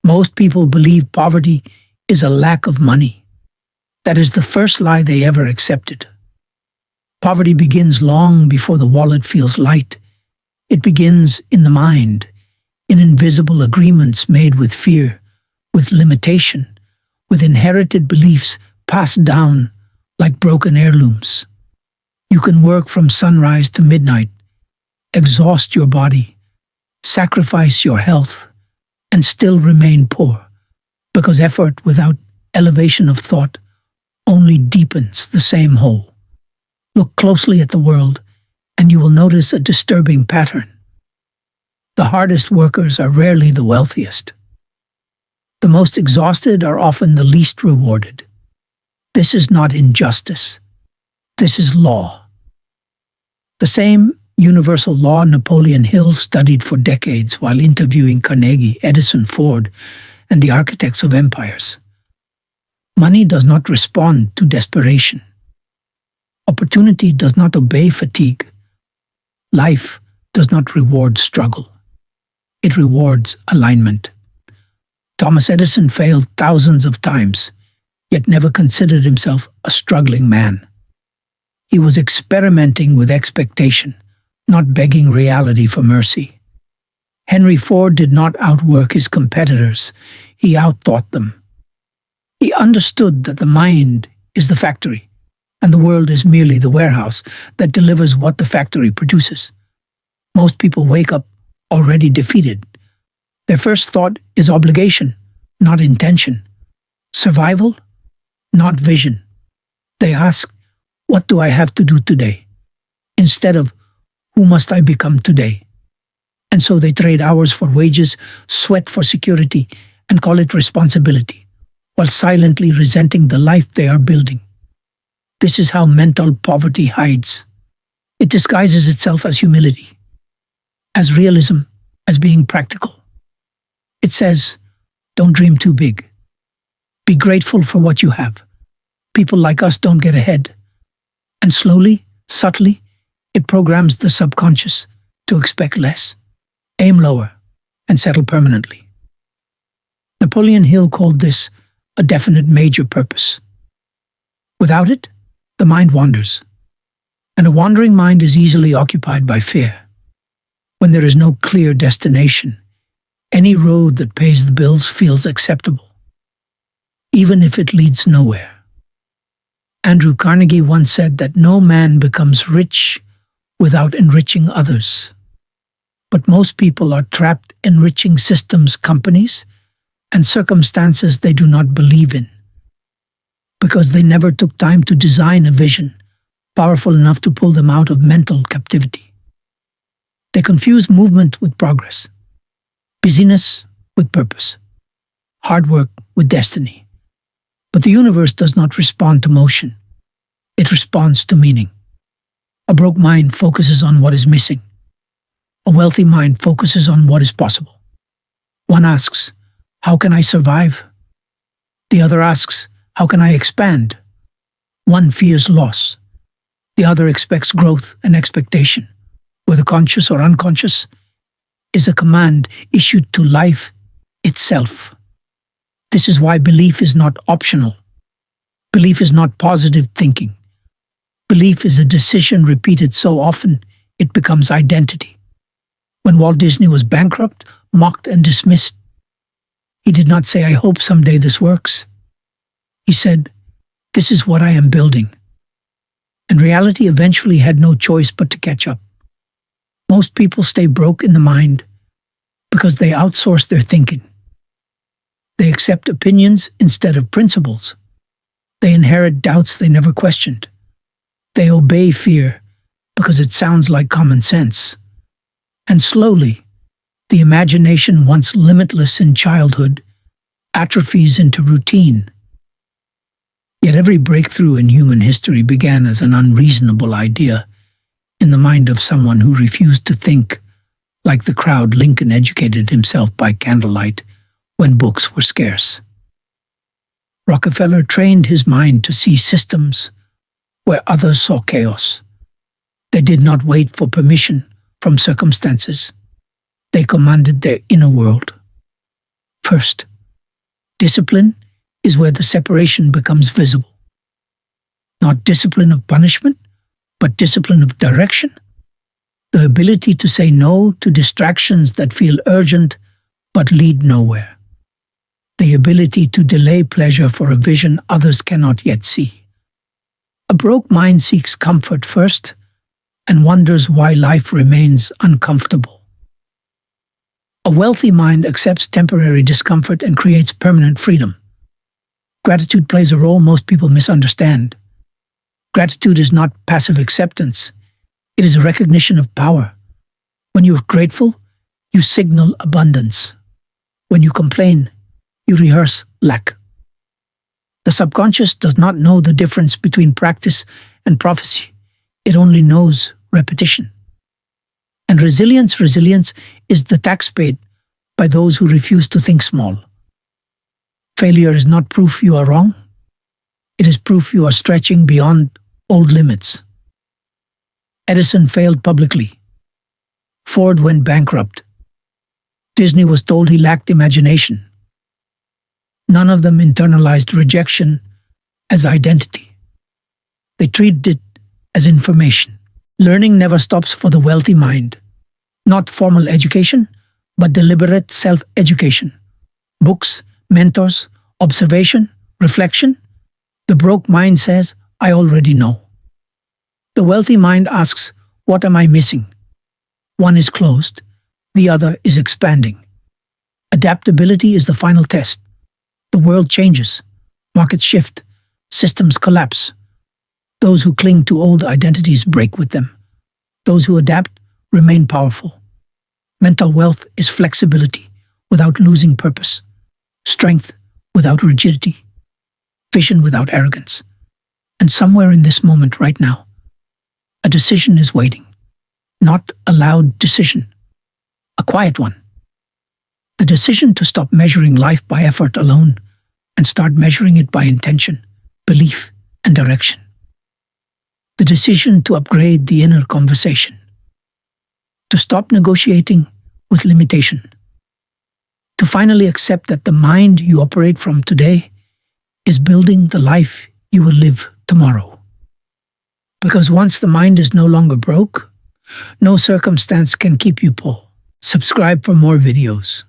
Most people believe poverty is a lack of money. That is the first lie they ever accepted. Poverty begins long before the wallet feels light. It begins in the mind, in invisible agreements made with fear, with limitation, with inherited beliefs passed down like broken heirlooms. You can work from sunrise to midnight, exhaust your body, sacrifice your health, and still remain poor, because effort without elevation of thought only deepens the same hole. Look closely at the world, and you will notice a disturbing pattern. The hardest workers are rarely the wealthiest. The most exhausted are often the least rewarded. This is not injustice. This is law. The same universal law Napoleon Hill studied for decades while interviewing Carnegie, Edison, Ford, and the architects of empires. Money does not respond to desperation. Opportunity does not obey fatigue. Life does not reward struggle. It rewards alignment. Thomas Edison failed thousands of times, yet never considered himself a struggling man. He was experimenting with expectation, not begging reality for mercy. Henry Ford did not outwork his competitors. He outthought them. He understood that the mind is the factory, and the world is merely the warehouse that delivers what the factory produces. Most people wake up already defeated. Their first thought is obligation, not intention. Survival, not vision. They ask, what do I have to do today? Instead of, who must I become today? And so they trade hours for wages, sweat for security, and call it responsibility, while silently resenting the life they are building. This is how mental poverty hides. It disguises itself as humility, as realism, as being practical. It says, don't dream too big. Be grateful for what you have. People like us don't get ahead. And slowly, subtly, it programs the subconscious to expect less, aim lower, and settle permanently. Napoleon Hill called this a definite major purpose. Without it, the mind wanders. And a wandering mind is easily occupied by fear. When there is no clear destination, any road that pays the bills feels acceptable, even if it leads nowhere. Andrew Carnegie once said that no man becomes rich without enriching others. But most people are trapped enriching systems, companies, and circumstances they do not believe in, because they never took time to design a vision powerful enough to pull them out of mental captivity. They confuse movement with progress, busyness with purpose, hard work with destiny. But the universe does not respond to motion. It responds to meaning. A broke mind focuses on what is missing. A wealthy mind focuses on what is possible. One asks, how can I survive? The other asks, how can I expand? One fears loss. The other expects growth and expectation, whether conscious or unconscious, is a command issued to life itself. This is why belief is not optional. Belief is not positive thinking. Belief is a decision repeated so often it becomes identity. When Walt Disney was bankrupt, mocked and dismissed, he did not say, I hope someday this works. He said, this is what I am building. And reality eventually had no choice but to catch up. Most people stay broke in the mind because they outsource their thinking. They accept opinions instead of principles. They inherit doubts they never questioned. They obey fear because it sounds like common sense. And slowly, the imagination, once limitless in childhood, atrophies into routine. Yet every breakthrough in human history began as an unreasonable idea in the mind of someone who refused to think. Like the crowd, Lincoln educated himself by candlelight when books were scarce. Rockefeller trained his mind to see systems where others saw chaos. They did not wait for permission from circumstances. They commanded their inner world. First, Discipline is where the separation becomes visible. Not discipline of punishment, but discipline of direction. The ability to say no to distractions that feel urgent but lead nowhere. The ability to delay pleasure for a vision others cannot yet see. A broke mind seeks comfort first and wonders why life remains uncomfortable. A wealthy mind accepts temporary discomfort and creates permanent freedom. Gratitude plays a role most people misunderstand. Gratitude is not passive acceptance. It is a recognition of power. When you are grateful, you signal abundance. When you complain, you rehearse lack. The subconscious does not know the difference between practice and prophecy. It only knows repetition. And resilience is the tax paid by those who refuse to think small. Failure is not proof you are wrong. It is proof you are stretching beyond old limits. Edison failed publicly. Ford went bankrupt. Disney was told he lacked imagination. None of them internalized rejection as identity. They treated it as information. Learning never stops for the wealthy mind. Not formal education, but deliberate self-education. Books, mentors, observation, reflection. The broke mind says, I already know. The wealthy mind asks, what am I missing? One is closed, the other is expanding. Adaptability is the final test. The world changes, markets shift, systems collapse. Those who cling to old identities break with them. Those who adapt remain powerful. Mental wealth is flexibility without losing purpose, strength without rigidity, vision without arrogance. And somewhere in this moment right now, a decision is waiting. Not a loud decision, a quiet one. The decision to stop measuring life by effort alone and start measuring it by intention, belief, and direction. The decision to upgrade the inner conversation. To stop negotiating with limitation. To finally accept that the mind you operate from today is building the life you will live tomorrow. Because once the mind is no longer broke, no circumstance can keep you poor. Subscribe for more videos.